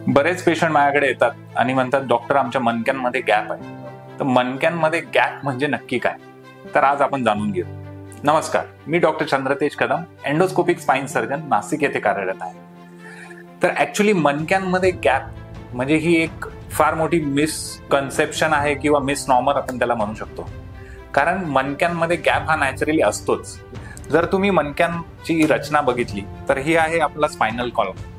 बरेच पेशंट माझ्याकडे येतात आणि म्हणतात डॉक्टर आमच्या मणक्यांमध्ये गॅप आहे. तर मणक्यांमध्ये गॅप म्हणजे नक्की काय, तर आज आपण जाणून घेऊ. नमस्कार, मी doctor Chandratej Kadam, endoscopic spine surgeon, Nashik येथे कार्यरत आहे. तर ऍक्च्युली मणक्यांमध्ये गॅप म्हणजे ही एक फार मोठी मिसकन्सेप्शन आहे किंवा मिसनॉर्मर आपण त्याला म्हणू शकतो. कारण मणक्यांमध्ये गॅप हा नॅचरली असतोच. जर तुम्ही मणक्यांची रचना बघितली तर ही आहे आपला स्पायनल कॉलम,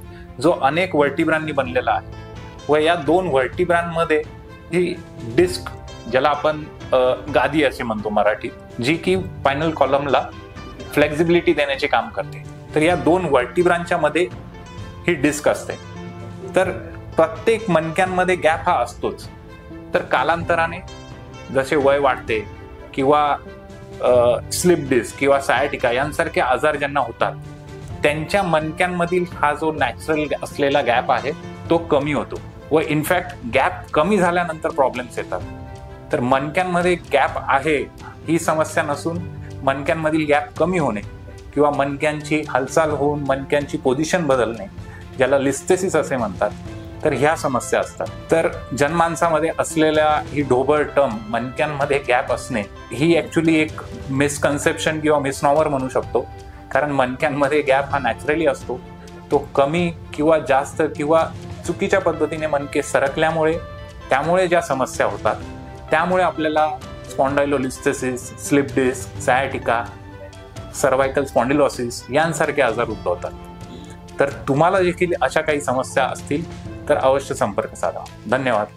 जो अनेक वर्टिब्रांनी बनलेला आहे व या दोन वर्टिब्रांमध्ये ही डिस्क, ज्याला आपण गादी असे म्हणतो मराठीत, जी की स्पायनल कॉलमला फ्लेक्झिबिलिटी देण्याचे काम करते. तर या दोन वर्टिब्रांच्या मध्ये ही डिस्क असते. तर प्रत्येक मणक्यांमध्ये गॅप हा असतोच. तर कालांतराने जसे वय वाढते किंवा स्लिप डिस्क किंवा सायाटिका यांसारखे आजार ज्यांना होतात, त्यांच्या मणक्यांमधील हा जो नॅचरल असलेला गॅप आहे तो कमी होतो व इनफॅक्ट गॅप कमी झाल्यानंतर प्रॉब्लेम्स येतात. तर मणक्यांमध्ये गॅप आहे ही समस्या नसून मणक्यांमधील गॅप कमी होणे किंवा मणक्यांची हालचाल होऊन मणक्यांची पोझिशन बदलणे, ज्याला लिस्थेसिस असे म्हणतात, तर ह्या समस्या असतात. तर जनमानसामध्ये असलेल्या ही ढोबळ टर्म मणक्यांमध्ये गॅप असणे ही ऍक्च्युली एक मिसकन्सेप्शन किंवा मिसनॉमर म्हणू शकतो. कारण मणक्यांमध्ये गॅप हा नॅचरली असतो. तो कमी किंवा जास्त किंवा चुकीच्या पद्धतीने मणके सरकल्यामुळे त्यामुळे ज्या समस्या होतात, त्यामुळे आपल्याला spondylolisthesis, slip disc, sciatica, cervical spondylosis यांसारखे आजार उद्भवतात. तर तुम्हाला देखील अशा काही समस्या असतील तर अवश्य संपर्क साधा. धन्यवाद.